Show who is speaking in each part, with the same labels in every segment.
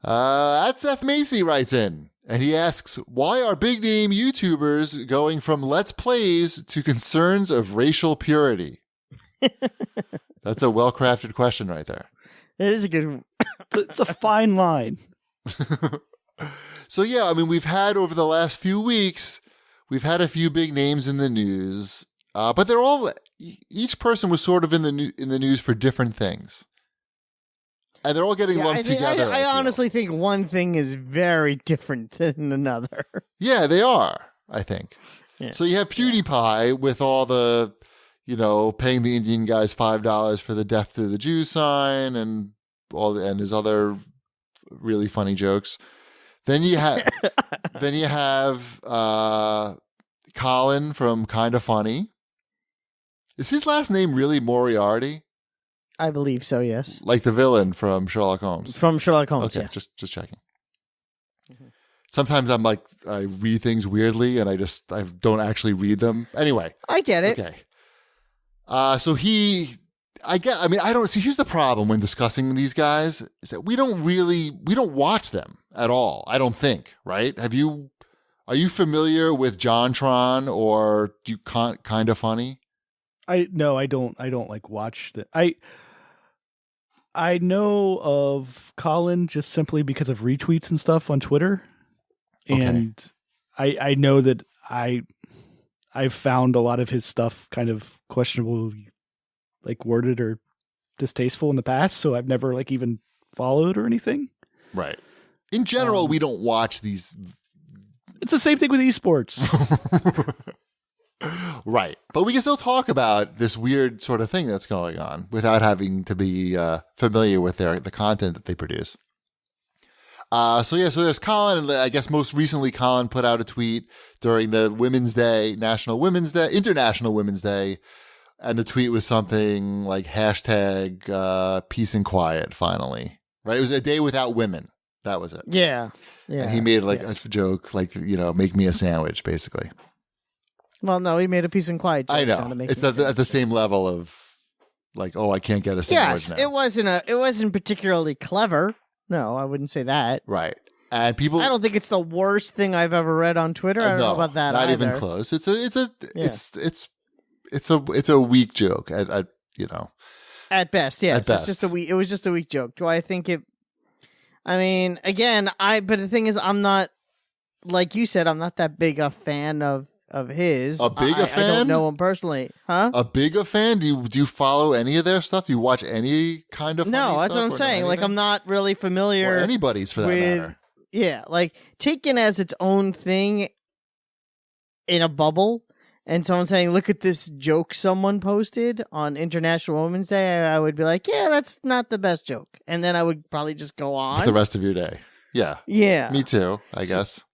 Speaker 1: That's F. Macy writes in, and he asks, why are big-name YouTubers going from Let's Plays to concerns of racial purity? That's a well-crafted question right there.
Speaker 2: It is a good one.
Speaker 3: It's a fine line.
Speaker 1: So, yeah, I mean, we've had over the last few weeks, we've had a few big names in the news, but they're all, each person was sort of in the news for different things. And they're all getting lumped together.
Speaker 2: I honestly think one thing is very different than another.
Speaker 1: Yeah, they are, I think.
Speaker 2: Yeah.
Speaker 1: So you have PewDiePie with all the, paying the Indian guys $5 for the death to the Jew sign and and his other really funny jokes. Then you have Colin from Kinda Funny. Is his last name really Moriarty?
Speaker 2: I believe so, yes.
Speaker 1: Like the villain from Sherlock Holmes.
Speaker 2: From Sherlock Holmes,
Speaker 1: okay,
Speaker 2: yes.
Speaker 1: just checking. Mm-hmm. Sometimes I read things weirdly and I don't actually read them. Anyway.
Speaker 2: I get it.
Speaker 1: Okay. So here's the problem when discussing these guys is that we don't watch them at all. I don't think, right? Are you familiar with JonTron or do you Kinda Funny?
Speaker 3: I don't like watch that. I know of Colin just simply because of retweets and stuff on Twitter.
Speaker 1: Okay.
Speaker 3: And I know that I've found a lot of his stuff kind of questionable, like worded or distasteful in the past, so I've never like even followed or anything.
Speaker 1: Right. In general, we don't watch these.
Speaker 3: It's the same thing with esports.
Speaker 1: Right. But we can still talk about this weird sort of thing that's going on without having to be familiar with the content that they produce. So there's Colin, and I guess most recently Colin put out a tweet during the International Women's Day, and the tweet was something like hashtag peace and quiet finally. Right? It was a day without women. That was it.
Speaker 2: Yeah. Yeah.
Speaker 1: And he made a joke like, make me a sandwich, basically.
Speaker 2: Well, no, he made a peace and quiet joke.
Speaker 1: I know. It's at the same level of like, oh, I can't get a sandwich now.
Speaker 2: It wasn't particularly clever. No, I wouldn't say that.
Speaker 1: Right. And people,
Speaker 2: I don't think it's the worst thing I've ever read on Twitter. I don't know about that.
Speaker 1: Not
Speaker 2: either.
Speaker 1: even close. It's a weak joke. At
Speaker 2: best, yes.
Speaker 1: At best.
Speaker 2: It was just a weak joke. Do I think it? I mean, again, but the thing is, I'm not, like you said, I'm not that big a fan of his.
Speaker 1: A fan?
Speaker 2: I don't know him personally, huh?
Speaker 1: A big a fan? Do you follow any of their stuff? Do you watch any kind of?
Speaker 2: No, that's what I'm saying. Like, I'm not really familiar.
Speaker 1: Or anybody's for that matter.
Speaker 2: Yeah, like taken as its own thing in a bubble, and someone saying, "Look at this joke someone posted on International Women's Day," I would be like, "Yeah, that's not the best joke," and then I would probably just go on
Speaker 1: for the rest of your day. Yeah,
Speaker 2: yeah,
Speaker 1: me too. I guess.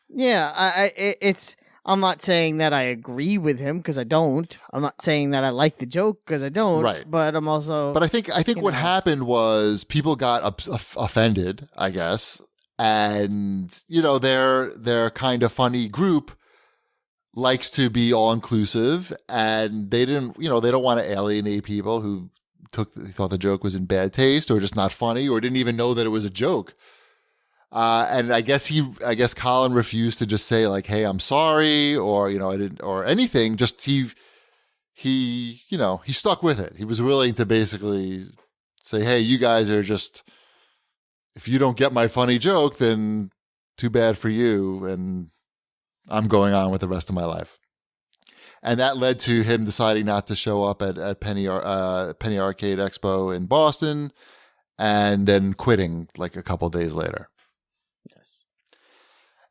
Speaker 2: Yeah, it's. I'm not saying that I agree with him because I don't. I'm not saying that I like the joke because I don't.
Speaker 1: Right.
Speaker 2: But I'm also.
Speaker 1: But I think what happened was people got offended, I guess, and their Kinda Funny group likes to be all inclusive, and they don't want to alienate people who thought the joke was in bad taste or just not funny or didn't even know that it was a joke. And I guess Colin refused to just say like, "Hey, I'm sorry," or I didn't, or anything. Just he stuck with it. He was willing to basically say, "Hey, you guys are just, if you don't get my funny joke, then too bad for you, and I'm going on with the rest of my life." And that led to him deciding not to show up at Penny Arcade Expo in Boston, and then quitting like a couple days later.
Speaker 2: Yes.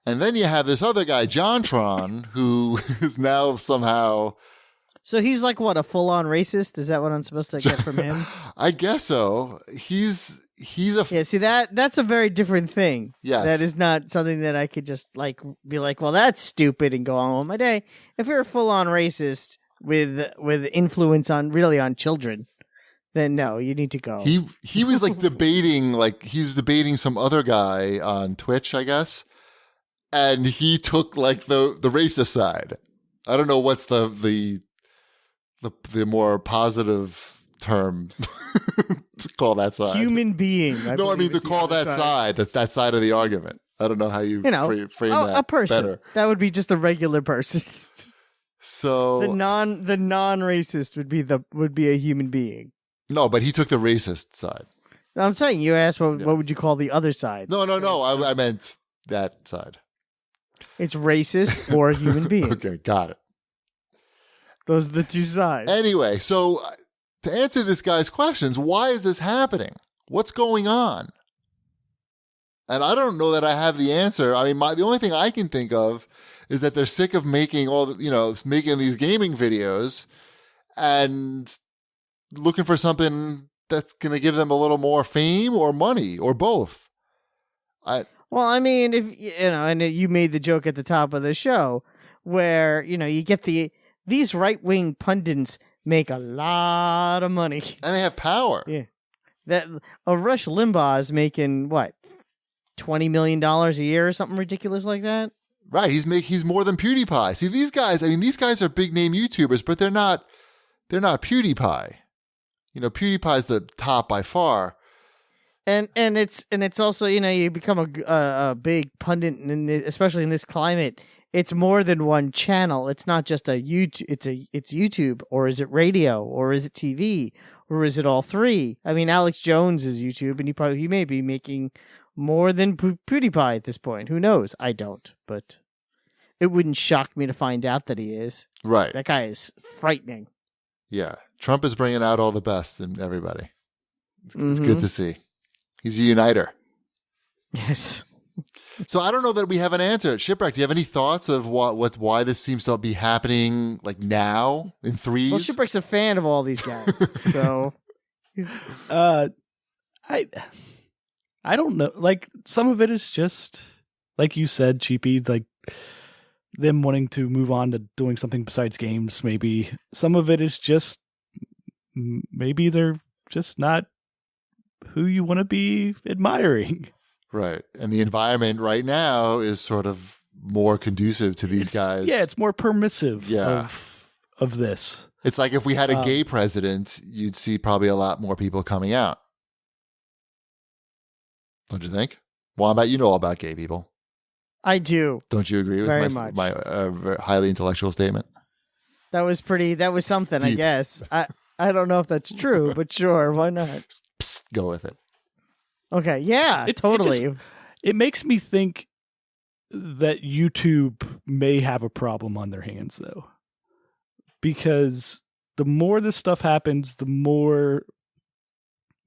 Speaker 1: And then you have this other guy, JonTron, who is now somehow.
Speaker 2: So he's like what, a full-on racist? Is that what I'm supposed to get from him?
Speaker 1: I guess so. He's a.
Speaker 2: Yeah. See, that's a very different thing.
Speaker 1: Yes.
Speaker 2: That is not something that I could just like be like, well, that's stupid, and go on with my day. If you're a full-on racist with influence on children, then no, you need to go.
Speaker 1: He was like debating some other guy on Twitch, I guess, and he took like the racist side. I don't know what's the more positive term to call that side.
Speaker 2: Human being.
Speaker 1: No, I mean to call that side. That's that side of the argument. I don't know how you frame that
Speaker 2: a person.
Speaker 1: better.
Speaker 2: That would be just a regular person.
Speaker 1: So
Speaker 2: the non-racist would be a human being.
Speaker 1: No, but he took the racist side.
Speaker 2: I'm saying you asked what would you call the other side?
Speaker 1: No. I meant that side.
Speaker 2: It's racist or a human being.
Speaker 1: Okay, got it.
Speaker 2: Those are the two sides.
Speaker 1: Anyway, so to answer this guy's questions, why is this happening? What's going on? And I don't know that I have the answer. I mean, the only thing I can think of is that they're sick of making making these gaming videos and looking for something that's going to give them a little more fame or money or both.
Speaker 2: Well, I mean, if and you made the joke at the top of the show where, you get these right-wing pundits make a lot of money.
Speaker 1: And they have power.
Speaker 2: Yeah. That Rush Limbaugh is making what? $20 million a year or something ridiculous like that?
Speaker 1: Right. He's more than PewDiePie. See, these guys are big name YouTubers, but they're not PewDiePie. PewDiePie's the top by far.
Speaker 2: And it's also, you become a big pundit, especially in this climate. It's more than one channel. It's not just a YouTube. It's YouTube, or is it radio, or is it TV, or is it all three? I mean, Alex Jones is YouTube, and he may be making more than PewDiePie at this point. Who knows? I don't, but it wouldn't shock me to find out that he is.
Speaker 1: Right.
Speaker 2: That guy is frightening.
Speaker 1: Yeah. Trump is bringing out all the best in everybody. It's good to see. He's a uniter.
Speaker 2: Yes.
Speaker 1: So I don't know that we have an answer. Shipwreck, do you have any thoughts of why this seems to be happening like now in threes?
Speaker 2: Well, Shipwreck's a fan of all these guys, so he's.
Speaker 3: I don't know. Like, some of it is just, like you said, cheapy, like them wanting to move on to doing something besides games, maybe. Some of it is just, maybe they're just not who you want to be admiring. Right.
Speaker 1: And the environment right now is sort of more conducive to these guys.
Speaker 3: Yeah, it's more permissive of this.
Speaker 1: It's like if we had a gay president, you'd see probably a lot more people coming out. Don't you think? Wombat, you know all about gay people.
Speaker 2: I do.
Speaker 1: Don't you agree with my highly intellectual statement?
Speaker 2: That was something, deep. I guess. I don't know if that's true, but sure, why not?
Speaker 1: Psst, go with it.
Speaker 2: Okay, yeah, totally.
Speaker 3: It makes me think that YouTube may have a problem on their hands, though. Because the more this stuff happens, the more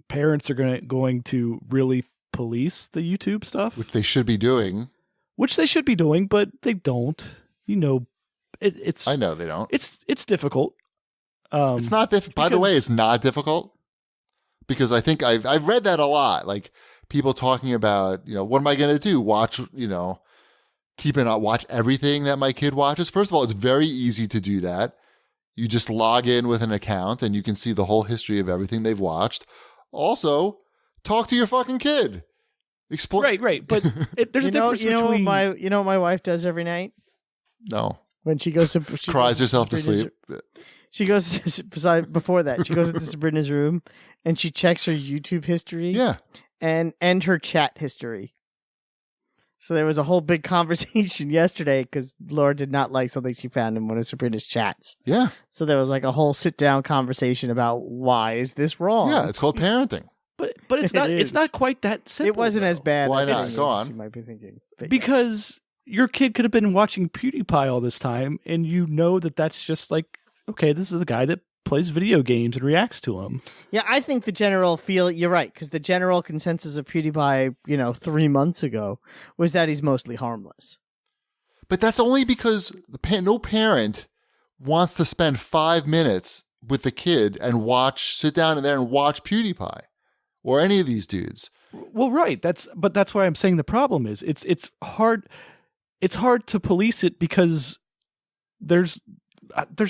Speaker 3: parents are going to really police the YouTube stuff.
Speaker 1: Which they should be doing.
Speaker 3: But they don't. It's.
Speaker 1: I know they don't.
Speaker 3: It's difficult.
Speaker 1: It's not difficult. By the way, it's not difficult. Because I think I've read that a lot. Like people talking about, what am I going to do? Watch, watch everything that my kid watches. First of all, it's very easy to do that. You just log in with an account and you can see the whole history of everything they've watched. Also, talk to your fucking kid. Explain.
Speaker 3: Right. But there's a difference between.
Speaker 2: You know what my wife does every night?
Speaker 1: No.
Speaker 2: When she goes to
Speaker 1: cries herself to sleep.
Speaker 2: She goes before that. She goes into Sabrina's room and she checks her YouTube history.
Speaker 1: Yeah.
Speaker 2: And her chat history. So there was a whole big conversation yesterday because Laura did not like something she found in one of Sabrina's chats.
Speaker 1: Yeah.
Speaker 2: So there was like a whole sit down conversation about why is this wrong?
Speaker 1: Yeah, it's called parenting.
Speaker 3: But it's not it's not quite that simple.
Speaker 2: It wasn't as bad.
Speaker 1: Why not? Go on.
Speaker 2: You might be thinking.
Speaker 3: Because your kid could have been watching PewDiePie all this time, and that's just like, okay, this is the guy that plays video games and reacts to them.
Speaker 2: Yeah, I think the general you're right, because the general consensus of PewDiePie, 3 months ago was that he's mostly harmless.
Speaker 1: But that's only because no parent wants to spend 5 minutes with the kid and sit down in there and watch PewDiePie or any of these dudes.
Speaker 3: Well, right. That's why I'm saying the problem is it's hard. It's hard to police it because there's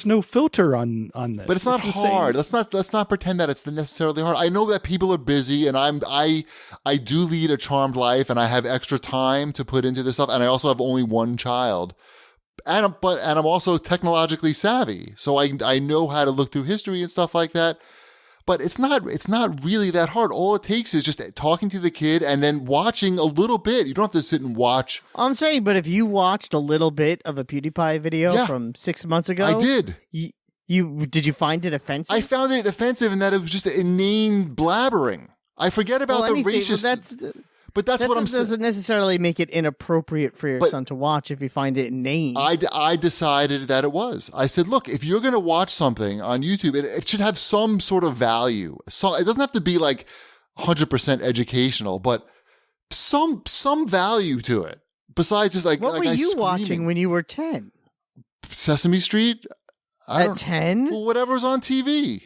Speaker 3: no filter on this.
Speaker 1: But it's not hard. Let's not pretend that it's necessarily hard. I know that people are busy, and I do lead a charmed life, and I have extra time to put into this stuff, and I also have only one child. And I'm also technologically savvy, so I know how to look through history and stuff like that. But it's not really that hard. All it takes is just talking to the kid and then watching a little bit. You don't have to sit and watch.
Speaker 2: I'm saying, but if you watched a little bit of a PewDiePie video from 6 months ago,
Speaker 1: I did.
Speaker 2: Did you find it offensive?
Speaker 1: I found it offensive in that it was just inane blabbering. I forget about the racist. But that's what I'm saying. That
Speaker 2: doesn't necessarily make it inappropriate for your son to watch if you find it inane.
Speaker 1: I decided that it was. I said, look, if you're going to watch something on YouTube, it should have some sort of value. So it doesn't have to be like 100% educational, but some value to it. Besides just like
Speaker 2: what were you watching when you were 10?
Speaker 1: Sesame Street.
Speaker 2: At 10?
Speaker 1: Well, whatever's on TV.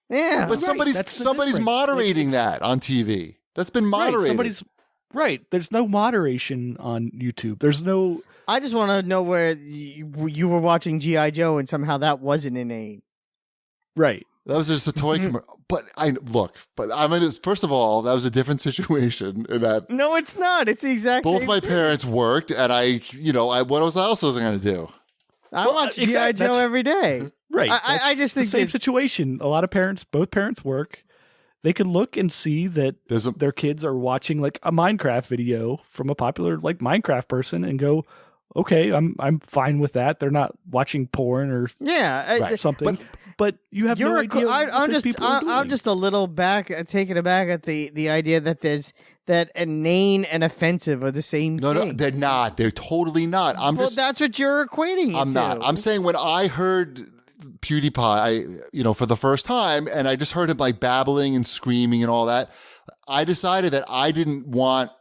Speaker 2: Yeah,
Speaker 1: but somebody's moderating that on TV. That's been moderated.
Speaker 3: There's no moderation on YouTube. There's no.
Speaker 2: I just want to know where you were watching G.I. Joe and somehow that wasn't inane.
Speaker 3: Right.
Speaker 1: That was just a toy commercial. But first of all, that was a different situation in that.
Speaker 2: No, it's not. It's the exact
Speaker 1: both
Speaker 2: same
Speaker 1: my
Speaker 2: thing.
Speaker 1: parents worked, and what else was I going to do?
Speaker 2: I watch G.I. Joe every day.
Speaker 3: Right.
Speaker 2: I just think
Speaker 3: the same situation. A lot of both parents work. They could look and see that their kids are watching like a Minecraft video from a popular like Minecraft person and go, okay, I'm fine with that. They're not watching porn or something. But you have no idea.
Speaker 2: I'm just a little taken aback at the idea that that inane and offensive are the same thing.
Speaker 1: No, they're not. They're totally not.
Speaker 2: That's what you're equating it
Speaker 1: I'm not. I'm saying when I heard PewDiePie, for the first time, and I just heard him like babbling and screaming and all that, I decided that I didn't want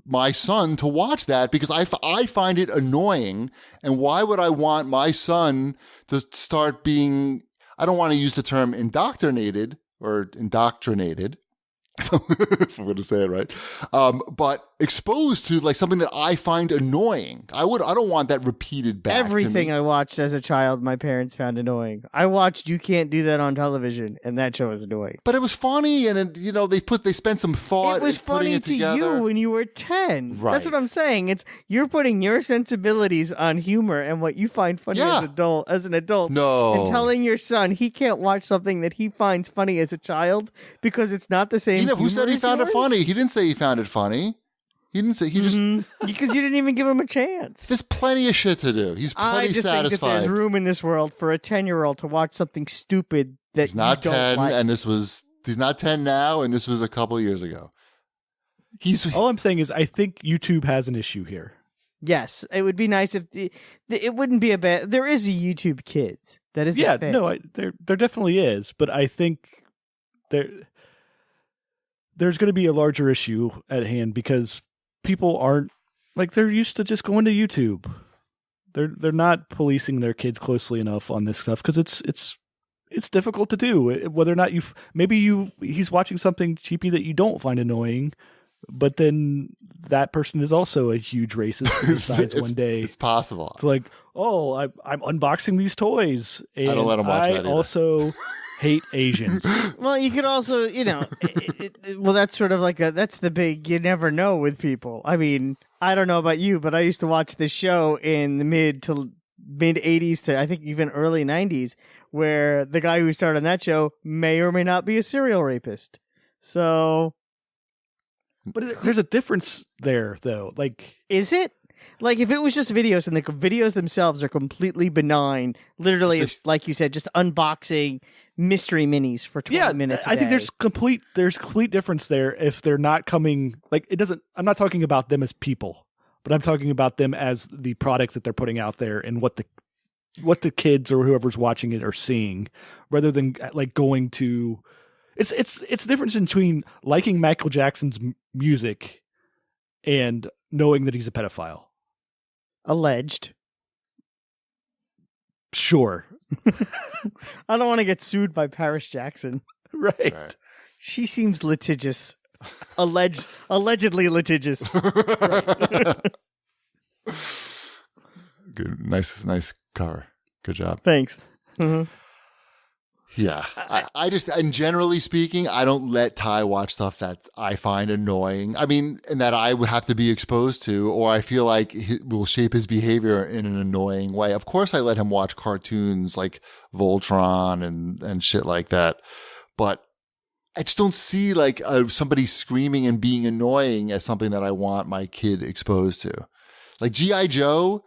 Speaker 1: my son to watch that because I find it annoying. And why would I want my son to start being, I don't want to use the term indoctrinated, if I'm going to say it right, but exposed to like something that I find annoying. I don't want that repeated back.
Speaker 2: Everything
Speaker 1: to me.
Speaker 2: I watched as a child, my parents found annoying. I watched You Can't Do That on Television, and that show was annoying.
Speaker 1: But it was funny, and they spent some thought.
Speaker 2: It was funny to you when you were 10.
Speaker 1: Right.
Speaker 2: That's what I'm saying. You're putting your sensibilities on humor and what you find funny as an adult.
Speaker 1: No,
Speaker 2: and telling your son he can't watch something that he finds funny as a child because it's not the same.
Speaker 1: Who said he found it funny? He didn't say he found it funny. He didn't say. He just
Speaker 2: because you didn't even give him a chance.
Speaker 1: There's plenty of shit to do. He's plenty
Speaker 2: I just
Speaker 1: satisfied.
Speaker 2: think that there's room in this world for a 10-year-old to watch something stupid that
Speaker 1: he's not
Speaker 2: you don't
Speaker 1: 10,
Speaker 2: like.
Speaker 1: and he's not 10 now, and this was a couple of years ago.
Speaker 3: All I'm saying is I think YouTube has an issue here.
Speaker 2: Yes, it would be nice if it wouldn't be a bad. There is a YouTube Kids. That is a thing.
Speaker 3: No, there definitely is, but I think there's going to be a larger issue at hand because people aren't like they're used to just going to YouTube. They're not policing their kids closely enough on this stuff because it's difficult to do. Whether or not he's watching something cheapy that you don't find annoying, but then that person is also a huge racist who decides one day
Speaker 1: it's possible.
Speaker 3: It's like, oh, I'm unboxing these toys, and
Speaker 1: I don't let him watch that either.
Speaker 3: Also hate Asians.
Speaker 2: Well, you could also, well, that's sort of like that's the big you never know with people. I mean, I don't know about you, but I used to watch this show in the mid 80s to I think even early 90s where the guy who starred on that show may or may not be a serial rapist. So,
Speaker 3: but there's a difference there though. Like,
Speaker 2: is it? Like if it was just videos and the videos themselves are completely benign, literally, like you said, just unboxing mystery minis for 20 minutes a day.
Speaker 3: I think there's complete difference there if they're not coming, like it doesn't, I'm not talking about them as people, but I'm talking about them as the product that they're putting out there and what the kids or whoever's watching it are seeing, rather than like going to, it's the difference between liking Michael Jackson's music and knowing that he's a pedophile.
Speaker 2: Alleged.
Speaker 3: Sure.
Speaker 2: I don't want to get sued by Paris Jackson.
Speaker 3: Right.
Speaker 2: She seems litigious. Allegedly litigious.
Speaker 1: Good. Nice cover. Good job.
Speaker 2: Thanks. Mm-hmm.
Speaker 1: Yeah. I just, and generally speaking, I don't let Ty watch stuff that I find annoying. I mean, and that I would have to be exposed to, or I feel like it will shape his behavior in an annoying way. Of course, I let him watch cartoons like Voltron and shit like that. but I just don't see like somebody screaming and being annoying as something that I want my kid exposed to. Like G.I. Joe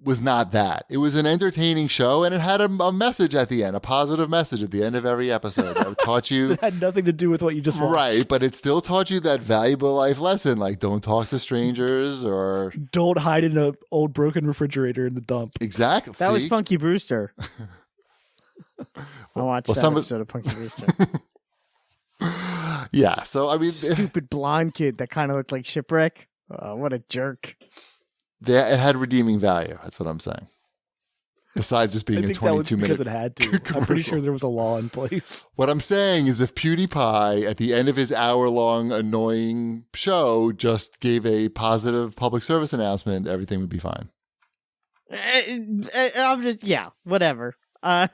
Speaker 1: was not that. It was an entertaining show, and it had a message at the end, a positive message at the end of every episode that taught you.
Speaker 3: It had nothing to do with what you just watched.
Speaker 1: Right, but it still taught you that valuable life lesson, like don't talk to strangers or
Speaker 3: don't hide in an old broken refrigerator in the dump.
Speaker 1: Exactly.
Speaker 2: That was Punky Brewster. I watched that episode of Punky Brewster.
Speaker 1: Yeah, so I mean,
Speaker 2: stupid blonde kid that kind of looked like Shipwreck. Oh, what a jerk!
Speaker 1: It had redeeming value. That's what I'm saying. Besides just being
Speaker 3: I
Speaker 1: a
Speaker 3: think that was
Speaker 1: 22-minute
Speaker 3: because it had to. I'm pretty sure there was a law in place.
Speaker 1: What I'm saying is if PewDiePie, at the end of his hour-long annoying show, just gave a positive public service announcement, everything would be fine.
Speaker 2: I'm just, whatever. I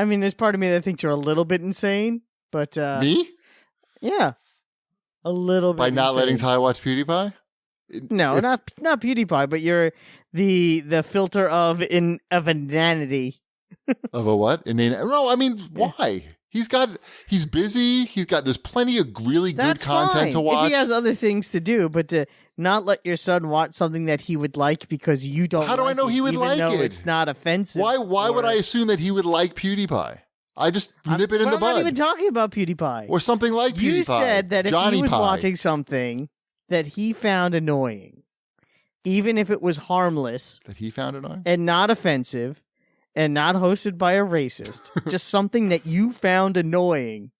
Speaker 2: mean, there's part of me that thinks you're a little bit insane, but...
Speaker 1: Me?
Speaker 2: Yeah. A little bit
Speaker 1: By not
Speaker 2: insane.
Speaker 1: letting Ty watch PewDiePie?
Speaker 2: No, not PewDiePie, but you're the filter of inanity.
Speaker 1: Of a what? No, I mean, why? He's busy. There's plenty of really good content
Speaker 2: fine.
Speaker 1: to watch.
Speaker 2: If he has other things to do, but to not let your son watch something that he would like because you don't.
Speaker 1: How do I know he would like it?
Speaker 2: It's not offensive.
Speaker 1: Why would I assume that he would like PewDiePie? I just nip it in the bud.
Speaker 2: I'm not even talking about PewDiePie.
Speaker 1: Or something like PewDiePie.
Speaker 2: You said that if
Speaker 1: Johnny
Speaker 2: he was
Speaker 1: Pie.
Speaker 2: watching something that he found annoying, even if it was harmless,
Speaker 1: that he found annoying
Speaker 2: and not offensive, and not hosted by a racist, just something that you found annoying,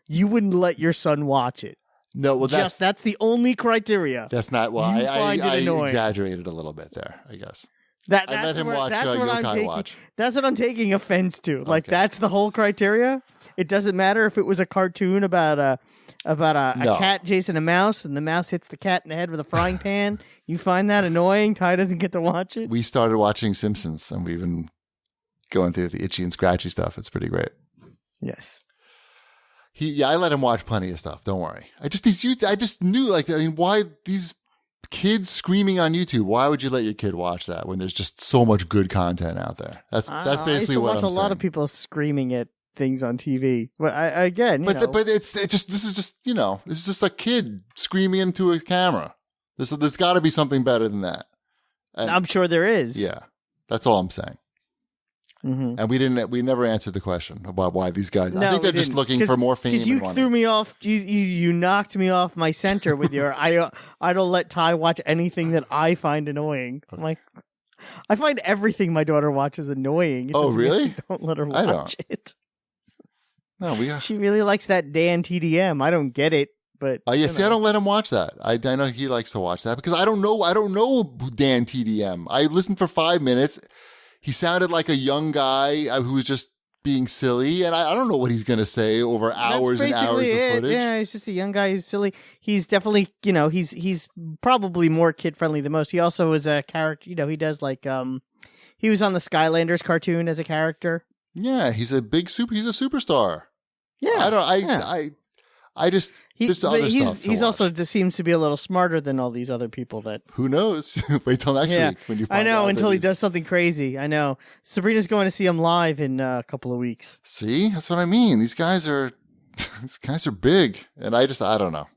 Speaker 2: you wouldn't let your son watch it.
Speaker 1: No, well,
Speaker 2: that's the only criteria.
Speaker 1: That's not. Well,
Speaker 2: You
Speaker 1: I
Speaker 2: find it annoying.
Speaker 1: exaggerated a little bit there, I guess.
Speaker 2: I
Speaker 1: let him watch Yokai Watch.
Speaker 2: That's what I'm taking offense to. Like, that's the whole criteria. It doesn't matter if it was a cartoon about a cat chasing a mouse and the mouse hits the cat in the head with a frying pan. You find that annoying? Ty doesn't get to watch it?
Speaker 1: We started watching Simpsons, and we've been going through the itchy and scratchy stuff. It's pretty great.
Speaker 2: Yes.
Speaker 1: I let him watch plenty of stuff. Don't worry. I just knew, why these kids screaming on YouTube? Why would you let your kid watch that when there's just so much good content out there? That's basically what I'm saying. I watch a lot
Speaker 2: of people screaming at things on TV. But
Speaker 1: this is just a kid screaming into a camera. There's got to be something better than that. And
Speaker 2: I'm sure there is.
Speaker 1: Yeah, that's all I'm saying.
Speaker 2: Mm-hmm.
Speaker 1: And we never answered the question about why these guys.
Speaker 2: No,
Speaker 1: I think they're just looking for more fame.
Speaker 2: Because you threw me off. You knocked me off my center with your. I don't let Ty watch anything that I find annoying. I'm like, I find everything my daughter watches annoying.
Speaker 1: Oh, really?
Speaker 2: Don't let her watch it.
Speaker 1: No,
Speaker 2: She really likes that Dan TDM. I don't get it, but
Speaker 1: I don't let him watch that. I know he likes to watch that because I don't know Dan TDM. I listened for 5 minutes. He sounded like a young guy who was just being silly, and I don't know what he's going to say over hours and hours of footage.
Speaker 2: Yeah, he's just a young guy. He's silly. He's definitely, he's probably more kid friendly than most. He also is a character. He does he was on the Skylanders cartoon as a character.
Speaker 1: Yeah, he's a superstar.
Speaker 2: Yeah,
Speaker 1: He's
Speaker 2: also just seems to be a little smarter than all these other people that.
Speaker 1: Who knows? Wait till next week when you find out.
Speaker 2: Until he does something crazy. I know. Sabrina's going to see him live in a couple of weeks.
Speaker 1: See? That's what I mean. These guys are big. And I don't know.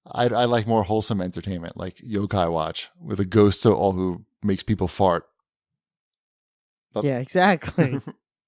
Speaker 1: I like more wholesome entertainment, like Yokai Watch, with a ghost who makes people fart.
Speaker 2: Yeah, exactly.